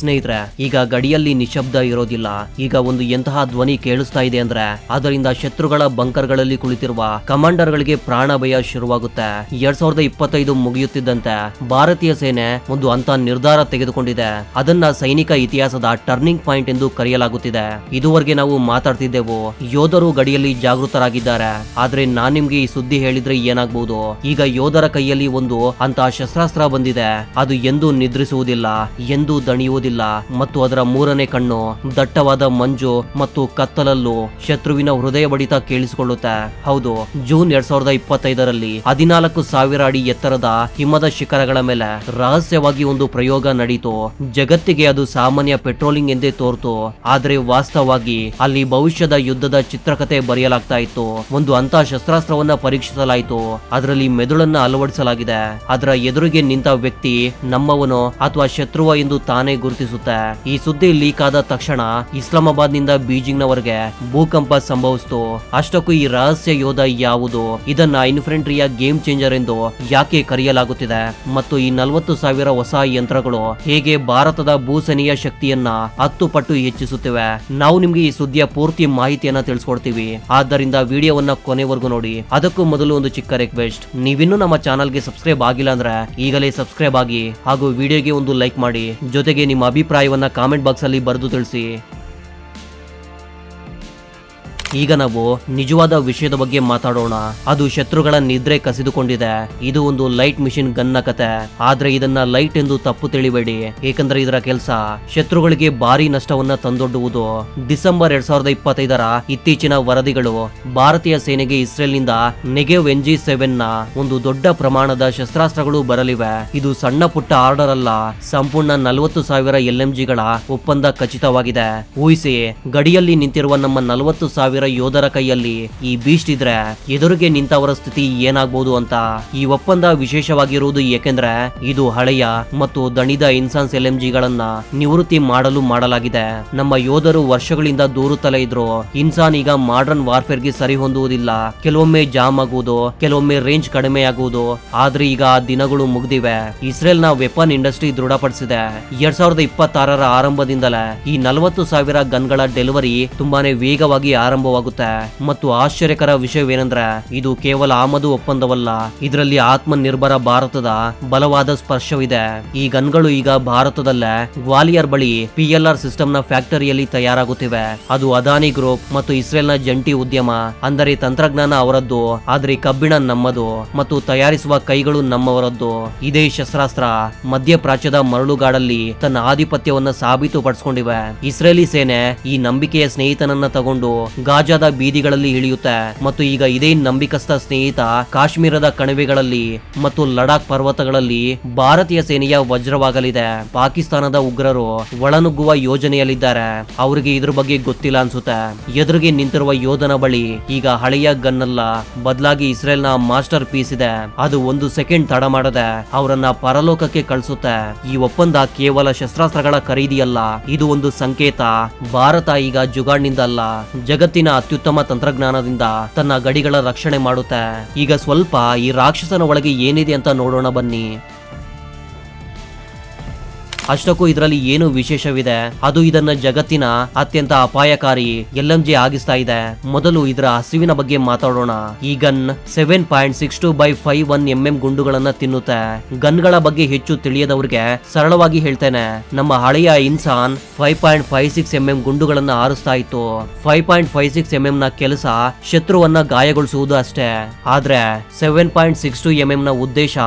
ಸ್ನೇಹಿತರೆ, ಈಗ ಗಡಿಯಲ್ಲಿ ನಿಶಬ್ದ ಇರೋದಿಲ್ಲ. ಈಗ ಒಂದು ಎಂತಹ ಧ್ವನಿ ಕೇಳಿಸ್ತಾ ಇದೆ ಅಂದ್ರೆ ಅದರಿಂದ ಶತ್ರುಗಳ ಬಂಕರ್ಗಳಲ್ಲಿ ಕುಳಿತಿರುವ ಕಮಾಂಡರ್ ಗಳಿಗೆ ಪ್ರಾಣ ಭಯ ಶುರುವಾಗುತ್ತೆ. 2025 ಮುಗಿಯುತ್ತಿದ್ದಂತೆ ಭಾರತೀಯ ಸೇನೆ ಒಂದು ಅಂತ ನಿರ್ಧಾರ ತೆಗೆದುಕೊಂಡಿದೆ. ಅದನ್ನ ಸೈನಿಕ ಇತಿಹಾಸದ ಟರ್ನಿಂಗ್ ಪಾಯಿಂಟ್ ಎಂದು ಕರೆಯಲಾಗುತ್ತಿದೆ. ಇದುವರೆಗೆ ನಾವು ಮಾತಾಡ್ತಿದ್ದೆವು, ಯೋಧರು ಗಡಿಯಲ್ಲಿ ಜಾಗೃತರಾಗಿದ್ದಾರೆ. ಆದ್ರೆ ನಾನ್ ನಿಮ್ಗೆ ಈ ಸುದ್ದಿ ಹೇಳಿದ್ರೆ ಏನಾಗಬಹುದು? ಈಗ ಯೋಧರ ಕೈಯಲ್ಲಿ ಒಂದು ಅಂತ ಶಸ್ತ್ರಾಸ್ತ್ರ ಬಂದಿದೆ. ಅದು ಎಂದೂ ನಿದ್ರಿಸುವುದಿಲ್ಲ, ಎಂದೂ ದಣಿಯುವುದಿಲ್ಲ ಮತ್ತು ಅದರ ಮೂರನೇ ಕಣ್ಣು ದಟ್ಟವಾದ ಮಂಜು ಮತ್ತು ಕತ್ತಲಲ್ಲೂ ಶತ್ರುವಿನ ಹೃದಯ ಬಡಿತ ಕೇಳಿಸಿಕೊಳ್ಳುತ್ತೆ. ಹೌದು, ಜೂನ್ 2025ರಲ್ಲಿ 14,000 ಅಡಿ ಎತ್ತರದ ಹಿಮದ ಶಿಖರಗಳ ಮೇಲೆ ರಹಸ್ಯವಾಗಿ ಒಂದು ಪ್ರಯೋಗ ನಡೀತು. ಜಗತ್ತಿಗೆ ಅದು ಸಾಮಾನ್ಯ ಪೆಟ್ರೋಲಿಂಗ್ ಎಂದೇ ತೋರ್ತು, ಆದ್ರೆ ವಾಸ್ತವವಾಗಿ ಅಲ್ಲಿ ಭವಿಷ್ಯದ ಯುದ್ಧದ ಚಿತ್ರಕಥೆ ಬರೆಯಲಾಗ್ತಾ ಇತ್ತು. ಒಂದು ಅಂತ ಶಸ್ತ್ರಾಸ್ತ್ರವನ್ನ ಪರೀಕ್ಷಿಸಲಾಯಿತು. ಅದರಲ್ಲಿ ಮೆದುಳನ್ನ ಅಳವಡಿಸಲಾಗಿದೆ. ಅದರ ಎದುರಿಗೆ ನಿಂತ ವ್ಯಕ್ತಿ ನಮ್ಮವನೋ ಅಥವಾ ಶತ್ರುವ ಎಂದು ತಾನೇ ಗುರುತಿಸುತ್ತೆ. ಈ ಸುದ್ದಿ ಲೀಕ್ ಆದ ತಕ್ಷಣ ಇಸ್ಲಾಮಾಬಾದ್ ನಿಂದ ಬೀಜಿಂಗ್ ನವರೆಗೆ ಭೂಕಂಪ ಸಂಭವಿಸಿತು. ಅಷ್ಟಕ್ಕೂ ಈ ರಹಸ್ಯ ಯೋಧ ಯಾವುದು? ಇದನ್ನ ಇನ್ಫ್ಯಾಂಟ್ರಿಯ ಗೇಮ್ ಚೇಂಜರ್ ಎಂದು ಯಾಕೆ ಕರೆಯಲಾಗುತ್ತಿದೆ? ಮತ್ತು ಈ 40,000 ಹೊಸ ಯಂತ್ರಗಳು ಹೇಗೆ ಭಾರತದ ಭೂಸೇನೆಯ ಶಕ್ತಿಯನ್ನ 10 ಪಟ್ಟು ಹೆಚ್ಚಿಸುತ್ತಿವೆ? ನಾವು ನಿಮ್ಗೆ ಈ ಸುದ್ದಿಯ ಪೂರ್ತಿ ಮಾಹಿತಿಯನ್ನ ತಿಳಿಸ್ಕೊಡ್ತೀವಿ. ಆದ್ದರಿಂದ ವಿಡಿಯೋವನ್ನ ಕೊನೆವರೆಗೂ ನೋಡಿ. ಅದಕ್ಕೂ ಮೊದಲು ಒಂದು ಚಿಕ್ಕ ರಿಕ್ವೆಸ್ಟ್, ನೀವಿನ್ನೂ ನಮ್ಮ ಚಾನಲ್ಗೆ ಸಬ್ಸ್ಕ್ರೈಬ್ ಆಗಿಲ್ಲ ಅಂದ್ರೆ ಈಗಲೇ ಸಬ್ಸ್ಕ್ರೈಬ್ ಆಗಿ ಹಾಗೂ ವಿಡಿಯೋಗೆ ಒಂದು ಲೈಕ್ ಮಾಡಿ. ಜೊತೆಗೆ ನಿಮ್ಮ ಅಭಿಪ್ರಾಯವನ್ನ ಕಾಮೆಂಟ್ ಬಾಕ್ಸ್ ಅಲ್ಲಿ ಬರೆದು ತಿಳಿಸಿ. ಈಗ ನಾವು ನಿಜವಾದ ವಿಷಯದ ಬಗ್ಗೆ ಮಾತಾಡೋಣ. ಅದು ಶತ್ರುಗಳ ನಿದ್ರೆ ಕಸಿದುಕೊಂಡಿದೆ. ಇದು ಒಂದು ಲೈಟ್ ಮಿಷಿನ್ ಗನ್ನ ಕತೆ. ಆದ್ರೆ ಇದನ್ನ ಲೈಟ್ ಎಂದು ತಪ್ಪು ತಿಳಿಬೇಡಿ, ಏಕೆಂದ್ರೆ ಇದರ ಕೆಲಸ ಶತ್ರುಗಳಿಗೆ ಭಾರಿ ನಷ್ಟವನ್ನ ತಂದೊಡ್ಡುವುದು. ಡಿಸೆಂಬರ್ 2025ರ ಇತ್ತೀಚಿನ ವರದಿಗಳು ಭಾರತೀಯ ಸೇನೆಗೆ ಇಸ್ರೇಲ್ ನಿಂದ ನೆಗೆವ್ NG-7 ನ ಒಂದು ದೊಡ್ಡ ಪ್ರಮಾಣದ ಶಸ್ತ್ರಾಸ್ತ್ರಗಳು ಬರಲಿವೆ. ಇದು ಸಣ್ಣ ಪುಟ್ಟ ಆರ್ಡರ್ ಅಲ್ಲ, ಸಂಪೂರ್ಣ 40,000 LMGಗಳ ಒಪ್ಪಂದ ಖಚಿತವಾಗಿದೆ. ಊಹಿಸಿ, ಗಡಿಯಲ್ಲಿ ನಿಂತಿರುವ ನಮ್ಮ 40,000 ಯೋಧರ ಕೈಯಲ್ಲಿ ಈ ಬೀಸ್ಟ್ ಇದ್ರೆ ಎದುರಿಗೆ ನಿಂತವರ ಸ್ಥಿತಿ ಏನಾಗಬಹುದು ಅಂತ. ಈ ಒಪ್ಪಂದ ವಿಶೇಷವಾಗಿರುವುದು ಏಕೆಂದ್ರೆ ಇದು ಹಳೆಯ ಮತ್ತು ದಣಿದ ಇನ್ಸಾನ್ಸ್ LMGಗಳನ್ನ ನಿವೃತ್ತಿ ಮಾಡಲು ಮಾಡಲಾಗಿದೆ. ನಮ್ಮ ಯೋಧರು ವರ್ಷಗಳಿಂದ ದೂರುತ್ತಲೇ ಇದ್ರು, ಇನ್ಸಾನ್ ಈಗ ಮಾಡರ್ನ್ ವಾರ್ಫೇರ್ ಗೆ ಸರಿ ಹೊಂದುವುದಿಲ್ಲ. ಕೆಲವೊಮ್ಮೆ ಜಾಮ್ ಆಗುವುದು, ಕೆಲವೊಮ್ಮೆ ರೇಂಜ್ ಕಡಿಮೆ ಆಗುವುದು. ಆದ್ರೆ ಈಗ ಆ ದಿನಗಳು ಮುಗ್ದಿವೆ. ಇಸ್ರೇಲ್ ನ ವೆಪನ್ ಇಂಡಸ್ಟ್ರಿ ದೃಢಪಡಿಸಿದೆ. 2026ರ ಆರಂಭದಿಂದಲೇ ಈ 40,000 ಗನ್ಗಳ ಡೆಲಿವರಿ ತುಂಬಾನೇ ವೇಗವಾಗಿ ಆರಂಭವಾಗುತ್ತೆ. ಮತ್ತು ಆಶ್ಚರ್ಯಕರ ವಿಷಯವೇನೆಂದ್ರೆ ಇದು ಕೇವಲ ಆಮದು ಒಪ್ಪಂದವಲ್ಲ, ಇದರಲ್ಲಿ ಆತ್ಮನಿರ್ಭರ ಭಾರತದ ಬಲವಾದ ಸ್ಪರ್ಶವಿದೆ. ಈ ಗನ್ಗಳು ಈಗ ಭಾರತದಲ್ಲೇ ಗ್ವಾಲಿಯರ್ ಬಳಿ PLR ಸಿಸ್ಟಮ್ ನ ಫ್ಯಾಕ್ಟರಿಯಲ್ಲಿ ತಯಾರಾಗುತ್ತಿವೆ. ಅದು ಅದಾನಿ ಗ್ರೂಪ್ ಮತ್ತು ಇಸ್ರೇಲ್ ನ ಜಂಟಿ ಉದ್ಯಮ. ಅಂದರೆ ತಂತ್ರಜ್ಞಾನ ಅವರದ್ದು, ಆದ್ರೆ ಕಬ್ಬಿಣ ನಮ್ಮದು ಮತ್ತು ತಯಾರಿಸುವ ಕೈಗಳು ನಮ್ಮವರದ್ದು. ಇದೇ ಶಸ್ತ್ರಾಸ್ತ್ರ ಮಧ್ಯಪ್ರಾಚ್ಯದ ಮರಳುಗಾಡಲ್ಲಿ ತನ್ನ ಆಧಿಪತ್ಯವನ್ನ ಸಾಬೀತುಪಡಿಸಿಕೊಂಡಿವೆ. ಇಸ್ರೇಲಿ ಸೇನೆ ಈ ನಂಬಿಕೆಯ ಸ್ನೇಹಿತನನ್ನ ತಗೊಂಡು ಗಾಜಾದ ಬೀದಿಗಳಲ್ಲಿ ಇಳಿಯುತ್ತೆ ಮತ್ತು ಈಗ ಇದೇ ನಂಬಿಕಸ್ಥ ಸ್ನೇಹಿತ ಕಾಶ್ಮೀರದ ಕಣಿವೆಗಳಲ್ಲಿ ಮತ್ತು ಲಡಾಖ್ ಪರ್ವತಗಳಲ್ಲಿ ಭಾರತೀಯ ಸೇನೆಯ ವಜ್ರವಾಗಲಿದೆ. ಪಾಕಿಸ್ತಾನದ ಉಗ್ರರು ಒಳನುಗ್ಗುವ ಯೋಜನೆಯಲ್ಲಿದ್ದಾರೆ. ಅವರಿಗೆ ಇದ್ರ ಬಗ್ಗೆ ಗೊತ್ತಿಲ್ಲ ಅನ್ಸುತ್ತೆ. ಎದುರಿಗೆ ನಿಂತಿರುವ ಯೋಧನ ಬಳಿ ಈಗ ಹಳೆಯ ಗನ್ ಅಲ್ಲ, ಬದಲಾಗಿ ಇಸ್ರೇಲ್ ನ ಮಾಸ್ಟರ್ ಪೀಸ್ ಇದೆ. ಅದು 1 ಸೆಕೆಂಡ್ ತಡ ಮಾಡದೆ ಅವರನ್ನ ಪರಲೋಕಕ್ಕೆ ಕಳಿಸುತ್ತೆ. ಈ ಒಪ್ಪಂದ ಕೇವಲ ಶಸ್ತ್ರಾಸ್ತ್ರಗಳ ಖರೀದಿಯಲ್ಲ, ಇದು ಒಂದು ಸಂಕೇತ. ಭಾರತ ಈಗ ಜುಗಾಡ್ನಿಂದ ಅಲ್ಲ, ಜಗತ್ತಿನ ಅತ್ಯುತ್ತಮ ತಂತ್ರಜ್ಞಾನದಿಂದ ತನ್ನ ಗಡಿಗಳ ರಕ್ಷಣೆ ಮಾಡುತ್ತೆ. ಈಗ ಸ್ವಲ್ಪ ಈ ರಾಕ್ಷಸನ ಒಳಗೆ ಏನಿದೆ ಅಂತ ನೋಡೋಣ ಬನ್ನಿ. ಅಷ್ಟಕ್ಕೂ ಇದರಲ್ಲಿ ಏನು ವಿಶೇಷವಿದೆ? ಅದು ಇದನ್ನ ಜಗತ್ತಿನ ಅತ್ಯಂತ ಅಪಾಯಕಾರಿ LMG ಆಗಿಸ್ತಾ ಇದೆ. ಮೊದಲು ಇದರ ಹಸಿವಿನ ಬಗ್ಗೆ ಮಾತಾಡೋಣ. ಈ ಗನ್ 7.62x51 mm ಗುಂಡುಗಳನ್ನ ತಿನ್ನುತ್ತೆ. ಗನ್ಗಳ ಬಗ್ಗೆ ಹೆಚ್ಚು ತಿಳಿಯದವರಿಗೆ ಸರಳವಾಗಿ ಹೇಳ್ತೇನೆ, ನಮ್ಮ ಹಳೆಯ ಇನ್ಸಾನ್ 5.56 mm ಗುಂಡುಗಳನ್ನ ಹಾರಿಸ್ತಾ ಇತ್ತು. 5.56 mm ನ ಕೆಲಸ ಶತ್ರುವನ್ನ ಗಾಯಗೊಳಿಸುವುದು ಅಷ್ಟೇ. ಆದ್ರೆ 7.62 mm ನ ಉದ್ದೇಶ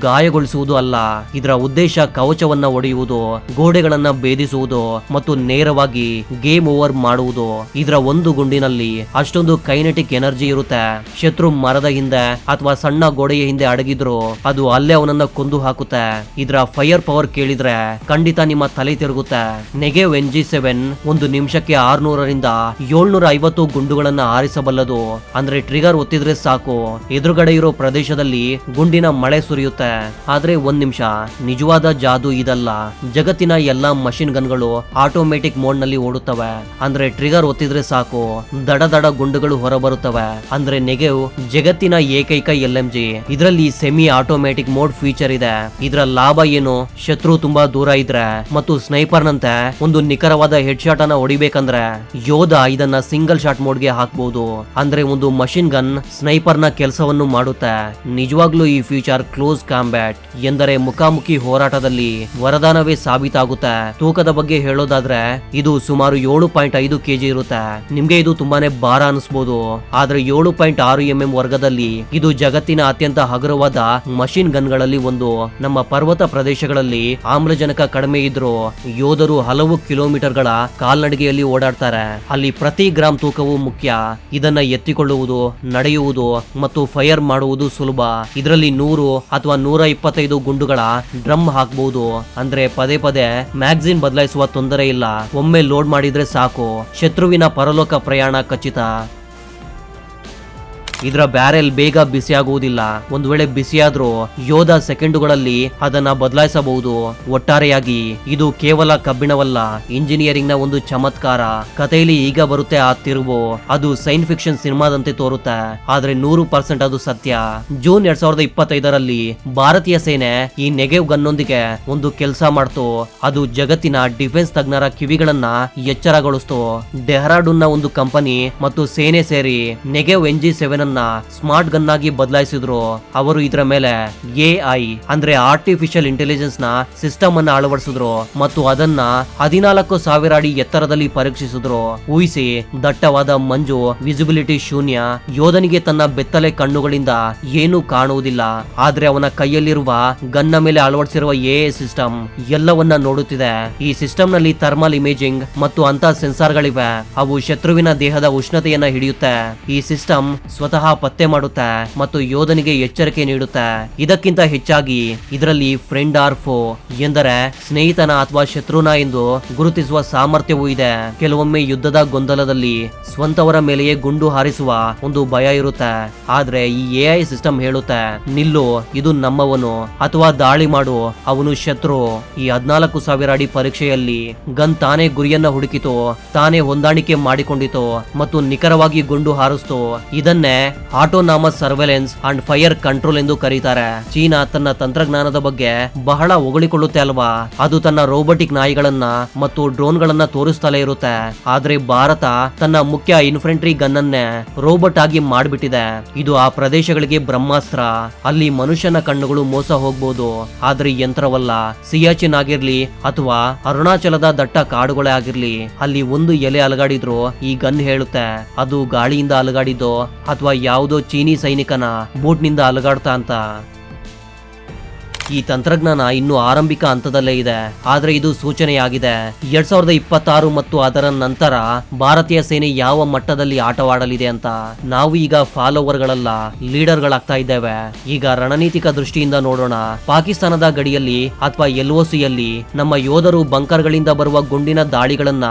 ಗಾಯಗೊಳಿಸುವುದು ಅಲ್ಲ. ಇದರ ಉದ್ದೇಶ ಕವಚವನ್ನ ಒಡೆಯುವುದು, ಗೋಡೆಗಳನ್ನ ಭೇದಿಸುವುದು ಮತ್ತು ನೇರವಾಗಿ ಗೇಮ್ ಓವರ್ ಮಾಡುವುದು. ಇದರ ಒಂದು ಗುಂಡಿನಲ್ಲಿ ಅಷ್ಟೊಂದು ಕೈನೆಟಿಕ್ ಎನರ್ಜಿ ಇರುತ್ತೆ. ಶತ್ರು ಮರದ ಹಿಂದೆ ಅಥವಾ ಸಣ್ಣ ಗೋಡೆಯ ಹಿಂದೆ ಅಡಗಿದ್ರು ಅದು ಅಲ್ಲೇ ಅವನನ್ನ ಕೊಂದು ಹಾಕುತ್ತೆ. ಇದರ ಫೈರ್ ಪವರ್ ಕೇಳಿದ್ರೆ ಖಂಡಿತ ನಿಮ್ಮ ತಲೆ ತಿರುಗುತ್ತೆ. ನೆಗೆವ್ NG-7 1 ನಿಮಿಷಕ್ಕೆ 600ರಿಂದ 750 ಗುಂಡುಗಳನ್ನ ಹಾರಿಸಬಲ್ಲದು. ಅಂದ್ರೆ ಟ್ರಿಗರ್ ಒತ್ತಿದ್ರೆ ಸಾಕು, ಎದುರುಗಡೆ ಇರೋ ಪ್ರದೇಶದಲ್ಲಿ ಗುಂಡಿನ ಮಳೆ ಸುರಿಯುತ್ತೆ. ಆದ್ರೆ 1 ನಿಮಿಷ, ನಿಜವಾದ ಜಾದು ಇದಲ್ಲ. ಜಗತ್ತಿನ ಎಲ್ಲಾ ಮಷಿನ್ ಗನ್ಗಳು ಆಟೋಮೆಟಿಕ್ ಮೋಡ್ ನಲ್ಲಿ ಓಡುತ್ತವೆ. ಅಂದ್ರೆ ಟ್ರಿಗರ್ ಒತ್ತಿದ್ರೆ ಸಾಕು ದಡ ದಡ ಗುಂಡುಗಳು ಹೊರಬರುತ್ತವೆ. ಅಂದ್ರೆ ನೆಗೆವ್ ಜಗತ್ತಿನ ಏಕೈಕ LMG. ಇದರಲ್ಲಿ ಸೆಮಿ ಆಟೋಮೆಟಿಕ್ ಮೋಡ್ ಫೀಚರ್ ಇದೆ. ಇದರ ಲಾಭ ಏನು, ಶತ್ರು ತುಂಬಾ ದೂರ ಇದ್ರೆ ಮತ್ತು ಸ್ನೈಪರ್ ನಂತೆ ಒಂದು ನಿಖರವಾದ ಹೆಡ್ ಶಾಟ್ ಅನ್ನ ಹೊಡಿಬೇಕಂದ್ರೆ ಯೋಧ ಇದನ್ನ ಸಿಂಗಲ್ ಶಾಟ್ ಮೋಡ್ಗೆ ಹಾಕಬಹುದು. ಅಂದ್ರೆ ಒಂದು ಮಷಿನ್ ಗನ್ ಸ್ನೈಪರ್ ನ ಕೆಲಸವನ್ನು ಮಾಡುತ್ತೆ. ನಿಜವಾಗ್ಲೂ ಈ ಫೀಚರ್ ಕ್ಲೋಸ್ ಕಾಂಬ್ಯಾಟ್ ಎಂದರೆ ಮುಖಾಮುಖಿ ಹೋರಾಟದಲ್ಲಿ ವರದಾನವೇ ಸಾಬೀತಾಗುತ್ತೆ. ತೂಕದ ಬಗ್ಗೆ ಹೇಳೋದಾದ್ರೆ ಇದು ಸುಮಾರು 7.5 kg ಇರುತ್ತೆ. ನಿಮ್ಗೆ ಇದು ತುಂಬಾನೇ ಭಾರ ಅನಿಸ್ಬೋದು, ಆದ್ರೆ 7.6 mm ವರ್ಗದಲ್ಲಿ ಇದು ಜಗತ್ತಿನ ಅತ್ಯಂತ ಹಗುರವಾದ ಮಷಿನ್ ಗನ್ಗಳಲ್ಲಿ ಒಂದು. ನಮ್ಮ ಪರ್ವತ ಪ್ರದೇಶಗಳಲ್ಲಿ ಆಮ್ಲಜನಕ ಕಡಿಮೆ ಇದ್ರೂ ಯೋಧರು ಹಲವು ಕಿಲೋಮೀಟರ್ಗಳ ಕಾಲ್ನಡಿಗೆಯಲ್ಲಿ ಓಡಾಡ್ತಾರೆ. ಅಲ್ಲಿ ಪ್ರತಿ ಗ್ರಾಮ್ ತೂಕವು ಮುಖ್ಯ. ಇದನ್ನ ಎತ್ತಿಕೊಳ್ಳುವುದು, ನಡೆಯುವುದು ಮತ್ತು ಫೈರ್ ಮಾಡುವುದು ಸುಲಭ. ಇದರಲ್ಲಿ 100 ಅಥವಾ 125 ಗುಂಡುಗಳ ಡ್ರಮ್ ಹಾಕಬಹುದು. ಅಂದ್ರೆ ಪದೇ ಪದೇ ಮ್ಯಾಗಝಿನ್ ಬದಲಾಯಿಸುವ ತೊಂದರೆ ಇಲ್ಲ. ಒಮ್ಮೆ ಲೋಡ್ ಮಾಡಿದ್ರೆ ಸಾಕು, ಶತ್ರುವಿನ ಪರಲೋಕ ಪ್ರಯಾಣ ಖಚಿತ. ಇದರ ಬ್ಯಾರೆಲ್ ಬೇಗ ಬಿಸಿಯಾಗುವುದಿಲ್ಲ. ಒಂದು ವೇಳೆ ಬಿಸಿಯಾದ್ರೂ ಯೋಧ ಸೆಕೆಂಡುಗಳಲ್ಲಿ ಅದನ್ನ ಬದಲಾಯಿಸಬಹುದು. ಒಟ್ಟಾರೆಯಾಗಿ ಇದು ಕೇವಲ ಕಬ್ಬಿಣವಲ್ಲ, ಇಂಜಿನಿಯರಿಂಗ್ ನ ಒಂದು ಚಮತ್ಕಾರ. ಕಥೆಯಲ್ಲಿ ಈಗ ಬರುತ್ತೆ ಆ ತಿರುವು, ಅದು ಸೈನ್ಸ್ ಫಿಕ್ಷನ್ ಸಿನಿಮಾದಂತೆ ತೋರುತ್ತೆ, ಆದ್ರೆ 100% ಅದು ಸತ್ಯ. ಜೂನ್ 2025ರಲ್ಲಿ ಭಾರತೀಯ ಸೇನೆ ಈ ನೆಗೆವ್ ಗನ್ನೊಂದಿಗೆ ಒಂದು ಕೆಲಸ ಮಾಡ್ತು. ಅದು ಜಗತ್ತಿನ ಡಿಫೆನ್ಸ್ ತಜ್ಞರ ಕಿವಿಗಳನ್ನ ಎಚ್ಚರಗೊಳಿಸ್ತು. ಡೆಹ್ರಾಡೂನ್ ನ ಒಂದು ಕಂಪನಿ ಮತ್ತು ಸೇನೆ ಸೇರಿ ನೆಗೆವ್ NG7 ಸ್ಮಾರ್ಟ್ ಗನ್ ಆಗಿ ಬದಲಾಯಿಸಿದ್ರು. ಅವರು ಇದರ ಮೇಲೆ AI ಅಂದ್ರೆ ಆರ್ಟಿಫಿಷಿಯಲ್ ಇಂಟೆಲಿಜೆನ್ಸ್ ನ ಸಿಸ್ಟಮ್ ಅನ್ನ ಅಳವಡಿಸಿದ್ರು ಮತ್ತು ಅದನ್ನ 14,000 ಅಡಿ ಎತ್ತರದಲ್ಲಿ ಪರೀಕ್ಷಿಸಿದ್ರು. ಊಹಿಸಿ, ದಟ್ಟವಾದ ಮಂಜು, ವಿಸಿಬಿಲಿಟಿ ಶೂನ್ಯ. ಯೋಧನಿಗೆ ತನ್ನ ಬೆತ್ತಲೆ ಕಣ್ಣುಗಳಿಂದ ಏನೂ ಕಾಣುವುದಿಲ್ಲ, ಆದ್ರೆ ಅವನ ಕೈಯಲ್ಲಿರುವ ಗನ್ನ ಮೇಲೆ ಅಳವಡಿಸಿರುವ AI ಸಿಸ್ಟಮ್ ಎಲ್ಲವನ್ನ ನೋಡುತ್ತಿದೆ. ಈ ಸಿಸ್ಟಮ್ ನಲ್ಲಿ ಥರ್ಮಲ್ ಇಮೇಜಿಂಗ್ ಮತ್ತು ಅಂತ ಸೆನ್ಸಾರ್ಗಳಿವೆ. ಅವು ಶತ್ರುವಿನ ದೇಹದ ಉಷ್ಣತೆಯನ್ನ ಹಿಡಿಯುತ್ತೆ. ಈ ಸಿಸ್ಟಮ್ ಸ್ವತಃ ಪತ್ತೆ ಮಾಡುತ್ತೆ ಮತ್ತು ಯೋಧನಿಗೆ ಎಚ್ಚರಿಕೆ ನೀಡುತ್ತೆ. ಇದಕ್ಕಿಂತ ಹೆಚ್ಚಾಗಿ ಇದರಲ್ಲಿ ಫ್ರೆಂಡ್ ಆರ್ ಫೋ ಎಂದರೆ ಸ್ನೇಹಿತನ ಅಥವಾ ಶತ್ರುನ ಎಂದು ಗುರುತಿಸುವ ಸಾಮರ್ಥ್ಯವೂ ಇದೆ. ಕೆಲವೊಮ್ಮೆ ಯುದ್ಧದ ಗೊಂದಲದಲ್ಲಿ ಸ್ವಂತವರ ಮೇಲೆಯೇ ಗುಂಡು ಹಾರಿಸುವ ಒಂದು ಭಯ ಇರುತ್ತೆ, ಆದ್ರೆ ಈ AI ಸಿಸ್ಟಮ್ ಹೇಳುತ್ತೆ, ನಿಲ್ಲು, ಇದು ನಮ್ಮವನು, ಅಥವಾ ದಾಳಿ ಮಾಡು, ಅವನು ಶತ್ರು. ಈ 14,000 ಅಡಿ ಪರೀಕ್ಷೆಯಲ್ಲಿ ಗನ್ ತಾನೇ ಗುರಿಯನ್ನ ಹುಡುಕಿತು, ತಾನೇ ಹೊಂದಾಣಿಕೆ ಮಾಡಿಕೊಂಡಿತು ಮತ್ತು ನಿಖರವಾಗಿ ಗುಂಡು ಹಾರಿಸ್ತು. ಇದನ್ನೇ autonomous surveillance and fire control ಎಂದು ಕರೀತಾರೆ. ಚೀನಾ ತನ್ನ ತಂತ್ರಜ್ಞಾನದ ಬಗ್ಗೆ ಬಹಳ ಹೊಗಳಿಕೊಳ್ಳುತ್ತೆ ಅಲ್ವಾ. ಅದು ತನ್ನ ರೋಬೋಟಿಕ್ ನಾಯಿಗಳನ್ನ ಮತ್ತು ಡ್ರೋನ್ ಗಳನ್ನ ತೋರಿಸ್ತಲೇ ಇರುತ್ತೆ. ಆದ್ರೆ ಭಾರತ ತನ್ನ ಮುಖ್ಯ ಇನ್ಫೆಂಟ್ರಿ ಗನ್ ಅನ್ನೇ ರೋಬೋಟ್ ಆಗಿ ಮಾಡ್ಬಿಟ್ಟಿದೆ. ಇದು ಆ ಪ್ರದೇಶಗಳಿಗೆ ಬ್ರಹ್ಮಾಸ್ತ್ರ. ಅಲ್ಲಿ ಮನುಷ್ಯನ ಕಣ್ಣುಗಳು ಮೋಸ ಹೋಗ್ಬೋದು, ಆದ್ರೆ ಯಂತ್ರವಲ್ಲ. ಸಿಯಾಚಿನ್ ಆಗಿರ್ಲಿ ಅಥವಾ ಅರುಣಾಚಲದ ದಟ್ಟ ಕಾಡುಗಳೇ ಆಗಿರ್ಲಿ, ಅಲ್ಲಿ ಒಂದು ಎಲೆ ಅಲಗಾಡಿದ್ರು ಈ ಗನ್ ಹೇಳುತ್ತೆ ಅದು ಗಾಳಿಯಿಂದ ಅಲಗಾಡಿದ್ದು ಅಥವಾ ಯಾವುದೋ ಚೀನಿ ಸೈನಿಕನ ಬೂಟ್ನಿಂದ ಅಲಗಾಡ್ತಾ ಅಂತ. ಈ ತಂತ್ರಜ್ಞಾನ ಇನ್ನು ಆರಂಭಿಕ ಹಂತದಲ್ಲೇ ಇದೆ, ಆದ್ರೆ ಇದು ಸೂಚನೆಯಾಗಿದೆ. 2026 ಮತ್ತು ಅದರ ನಂತರ ಭಾರತೀಯ ಸೇನೆ ಯಾವ ಮಟ್ಟದಲ್ಲಿ ಆಟವಾಡಲಿದೆ ಅಂತ. ನಾವು ಈಗ ಫಾಲೋವರ್ ಗಳಲ್ಲ, ಲೀಡರ್ ಗಳಾಗ್ತಾ ಇದ್ದೇವೆ. ಈಗ ರಣನೀತಿಕ ದೃಷ್ಟಿಯಿಂದ ನೋಡೋಣ. ಪಾಕಿಸ್ತಾನದ ಗಡಿಯಲ್ಲಿ ಅಥವಾ LOCಯಲ್ಲಿ ನಮ್ಮ ಯೋಧರು ಬಂಕರ್ ಗಳಿಂದ ಬರುವ ಗುಂಡಿನ ದಾಳಿಗಳನ್ನ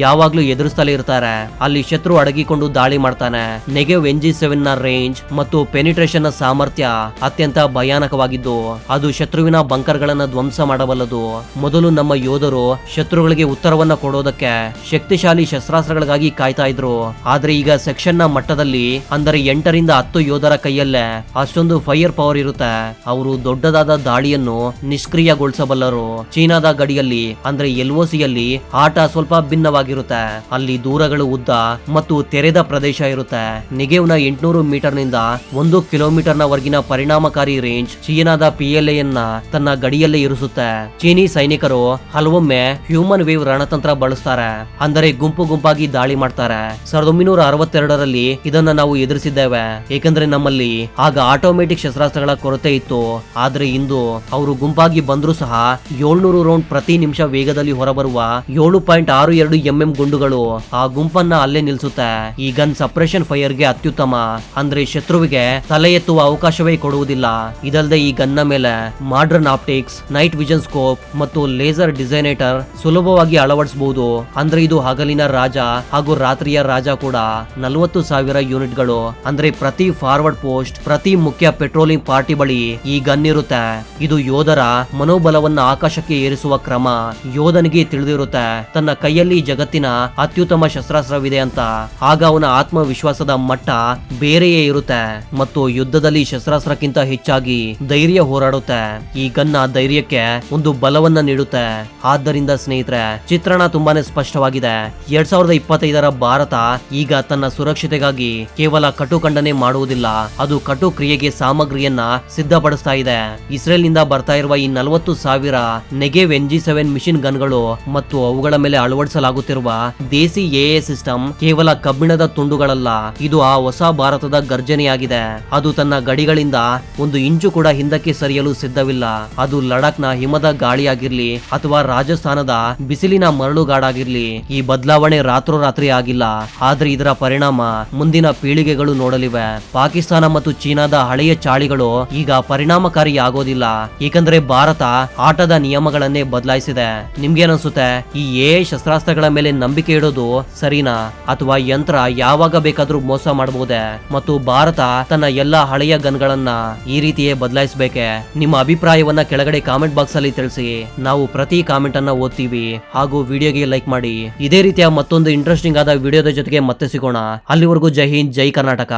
ಯಾವಾಗ್ಲೂ ಎದುರಿಸ್ತಲೇ ಇರ್ತಾರೆ. ಅಲ್ಲಿ ಶತ್ರು ಅಡಗಿಕೊಂಡು ದಾಳಿ ಮಾಡ್ತಾನೆ. ನೆಗೆವ್ NG7 ನ ರೇಂಜ್ ಮತ್ತು ಪೆನಿಟ್ರೇಷನ್ ನ ಸಾಮರ್ಥ್ಯ ಅತ್ಯಂತ ಭಯಾನಕವಾಗಿದ್ದು ಅದು ಶತ್ರುವಿನ ಬಂಕರ್ ಗಳನ್ನ ಧ್ವಂಸ ಮಾಡಬಲ್ಲದು. ಮೊದಲು ನಮ್ಮ ಯೋಧರು ಶತ್ರುಗಳಿಗೆ ಉತ್ತರವನ್ನ ಕೊಡೋದಕ್ಕೆ ಶಕ್ತಿಶಾಲಿ ಶಸ್ತ್ರಾಸ್ತ್ರಗಳಿಗಾಗಿ ಕಾಯ್ತಾ ಇದ್ರು, ಆದ್ರೆ ಈಗ ಸೆಕ್ಷನ್ ನ ಮಟ್ಟದಲ್ಲಿ ಅಂದರೆ 8 ರಿಂದ 10 ಯೋಧರ ಕೈಯಲ್ಲೇ ಅಷ್ಟೊಂದು ಫೈರ್ ಪವರ್ ಇರುತ್ತೆ. ಅವರು ದೊಡ್ಡದಾದ ದಾಳಿಯನ್ನು ನಿಷ್ಕ್ರಿಯಗೊಳಿಸಬಲ್ಲರು. ಚೀನಾದ ಗಡಿಯಲ್ಲಿ ಅಂದ್ರೆ LOCಯಲ್ಲಿ ಆಟ ಸ್ವಲ್ಪ ಭಿನ್ನವಾಗಿರುತ್ತೆ. ಅಲ್ಲಿ ದೂರಗಳು ಉದ್ದ ಮತ್ತು ತೆರೆದ ಪ್ರದೇಶ ಇರುತ್ತೆ. ನೆಗೆವ್ನ 800 ಮೀಟರ್ನಿಂದ 1 ಕಿಲೋಮೀಟರ್ನ ವರೆಗಿನ ಪರಿಣಾಮಕಾರಿ ರೇಂಜ್ ಚೀನಾದ PLA ತನ್ನ ಗಡಿಯಲ್ಲೇ ಇರಿಸುತ್ತೆ. ಚೀನಿ ಸೈನಿಕರು ಹಲವೊಮ್ಮೆ ಹ್ಯೂಮನ್ ವೇವ್ ರಣತಂತ್ರ ಬಳಸ್ತಾರೆ, ಅಂದರೆ ಗುಂಪು ಗುಂಪಾಗಿ ದಾಳಿ ಮಾಡ್ತಾರೆ. 1962ರಲ್ಲಿ ಇದನ್ನ ನಾವು ಎದುರಿಸಿದ್ದೇವೆ, ಏಕೆಂದ್ರೆ ನಮ್ಮಲ್ಲಿ ಆಗ ಆಟೋಮೆಟಿಕ್ ಶಸ್ತ್ರಾಸ್ತ್ರಗಳ ಕೊರತೆ ಇತ್ತು. ಆದ್ರೆ ಇಂದು ಅವರು ಗುಂಪಾಗಿ ಬಂದ್ರು ಸಹ 700 ರೌಂಡ್ ಪ್ರತಿ ನಿಮಿಷ ವೇಗದಲ್ಲಿ ಹೊರಬರುವ 7.62 mm ಗುಂಡುಗಳು ಆ ಗುಂಪನ್ನ ಅಲ್ಲೇ ನಿಲ್ಸುತ್ತೆ. ಈ ಗನ್ ಸಪ್ರೆಷನ್ ಫೈರ್ಗೆ ಅತ್ಯುತ್ತಮ, ಅಂದ್ರೆ ಶತ್ರುವಿಗೆ ತಲೆ ಎತ್ತುವ ಅವಕಾಶವೇ ಕೊಡುವುದಿಲ್ಲ. ಇದಲ್ಲದೆ ಈ ಗನ್ನ ಮೇಲೆ modern optics, night vision scope ಮತ್ತು ಲೇಸರ್ ಡಿಸೈನೇಟರ್ ಸುಲಭವಾಗಿ ಅಳವಡಿಸಬಹುದು. ಅಂದ್ರೆ ಇದು ಹಗಲಿನ ರಾಜ ಹಾಗೂ ರಾತ್ರಿಯ ರಾಜ ಕೂಡ. 40,000 ಯೂನಿಟ್ಗಳು, ಅಂದ್ರೆ ಪ್ರತಿ ಫಾರ್ವರ್ಡ್ ಪೋಸ್ಟ್, ಪ್ರತಿ ಮುಖ್ಯ ಪೆಟ್ರೋಲಿಂಗ್ ಪಾರ್ಟಿ ಬಳಿ ಈ ಗನ್ ಇರುತ್ತೆ. ಇದು ಯೋಧರ ಮನೋಬಲವನ್ನ ಆಕಾಶಕ್ಕೆ ಏರಿಸುವ ಕ್ರಮ. ಯೋಧನಿಗೆ ತಿಳಿದಿರುತ್ತೆ ತನ್ನ ಕೈಯಲ್ಲಿ ಜಗತ್ತಿನ ಅತ್ಯುತ್ತಮ ಶಸ್ತ್ರಾಸ್ತ್ರವಿದೆ ಅಂತ. ಆಗ ಅವನ ಆತ್ಮವಿಶ್ವಾಸದ ಮಟ್ಟ ಬೇರೆಯೇ ಇರುತ್ತೆ ಮತ್ತು ಯುದ್ಧದಲ್ಲಿ ಶಸ್ತ್ರಾಸ್ತ್ರಕ್ಕಿಂತ ಹೆಚ್ಚಾಗಿ ಧೈರ್ಯ ಹೋರಾಡುತ್ತೆ. ಈ ಗನ್ನ ಧೈರ್ಯಕ್ಕೆ ಒಂದು ಬಲವನ್ನ ನೀಡುತ್ತೆ. ಆದ್ದರಿಂದ ಸ್ನೇಹಿತರೆ, ಚಿತ್ರಣ ತುಂಬಾನೇ ಸ್ಪಷ್ಟವಾಗಿದೆ. 2025 ಭಾರತ ಈಗ ತನ್ನ ಸುರಕ್ಷತೆಗಾಗಿ ಕೇವಲ ಕಟುಖಂಡನೆ ಮಾಡುವುದಿಲ್ಲ, ಅದು ಕಟು ಕ್ರಿಯೆಗೆ ಸಾಮಗ್ರಿಯನ್ನ ಸಿದ್ಧಪಡಿಸ್ತಾ ಇದೆ. ಇಸ್ರೇಲ್ ನಿಂದ ಬರ್ತಾ ಇರುವ ಈ 40,000 ನೆಗೆವ್ NG7 ಮಿಷಿನ್ ಗನ್ಗಳು ಮತ್ತು ಅವುಗಳ ಮೇಲೆ ಅಳವಡಿಸಲಾಗುತ್ತಿರುವ ದೇಸಿ AA ಸಿಸ್ಟಮ್ ಕೇವಲ ಕಬ್ಬಿಣದ ತುಂಡುಗಳಲ್ಲ, ಇದು ಆ ಹೊಸ ಭಾರತದ ಗರ್ಜನೆಯಾಗಿದೆ. ಅದು ತನ್ನ ಗಡಿಗಳಿಂದ ಒಂದು ಇಂಚು ಕೂಡ ಹಿಂದಕ್ಕೆ ಸರಿಯಲು ಸಿದ್ಧವಿಲ್ಲ. ಅದು ಲಡಾಖ್ನ ಹಿಮದ ಗಾಳಿಯಾಗಿರ್ಲಿ ಅಥವಾ ರಾಜಸ್ಥಾನದ ಬಿಸಿಲಿನ ಮರಳುಗಾಡಾಗಿರ್ಲಿ, ಈ ಬದಲಾವಣೆ ರಾತ್ರೋರಾತ್ರಿ ಆಗಿಲ್ಲ, ಆದ್ರೆ ಇದರ ಪರಿಣಾಮ ಮುಂದಿನ ಪೀಳಿಗೆಗಳು ನೋಡಲಿವೆ. ಪಾಕಿಸ್ತಾನ ಮತ್ತು ಚೀನಾದ ಹಳೆಯ ಚಾಳಿಗಳು ಈಗ ಪರಿಣಾಮಕಾರಿ ಆಗೋದಿಲ್ಲ, ಏಕೆಂದ್ರೆ ಭಾರತ ಆಟದ ನಿಯಮಗಳನ್ನೇ ಬದಲಾಯಿಸಿದೆ. ನಿಮ್ಗೇನನ್ಸುತ್ತೆ? ಈ AI ಶಸ್ತ್ರಾಸ್ತ್ರಗಳ ಮೇಲೆ ನಂಬಿಕೆ ಇಡೋದು ಸರಿನಾ, ಅಥವಾ ಯಂತ್ರ ಯಾವಾಗ ಬೇಕಾದ್ರೂ ಮೋಸ ಮಾಡಬಹುದೇ? ಮತ್ತು ಭಾರತ ತನ್ನ ಎಲ್ಲಾ ಹಳೆಯ ಗನ್ಗಳನ್ನ ಈ ರೀತಿಯೇ ಬದಲಾಯಿಸಬೇಕೆ? ನಿಮ್ಮ ಅಭಿಪ್ರಾಯವನ್ನ ಕೆಳಗಡೆ ಕಾಮೆಂಟ್ ಬಾಕ್ಸ್ ಅಲ್ಲಿ ತಿಳಿಸಿ. ನಾವು ಪ್ರತಿ ಕಾಮೆಂಟ್ ಅನ್ನ ಓದ್ತೀವಿ. ಹಾಗೂ ವಿಡಿಯೋಗೆ ಲೈಕ್ ಮಾಡಿ. ಇದೇ ರೀತಿಯ ಮತ್ತೊಂದು ಇಂಟ್ರೆಸ್ಟಿಂಗ್ ಆದ ವಿಡಿಯೋದ ಜೊತೆಗೆ ಮತ್ತೆ ಸಿಗೋಣ. ಅಲ್ಲಿವರೆಗೂ ಜೈ ಹಿಂದ್, ಜೈ ಕರ್ನಾಟಕ.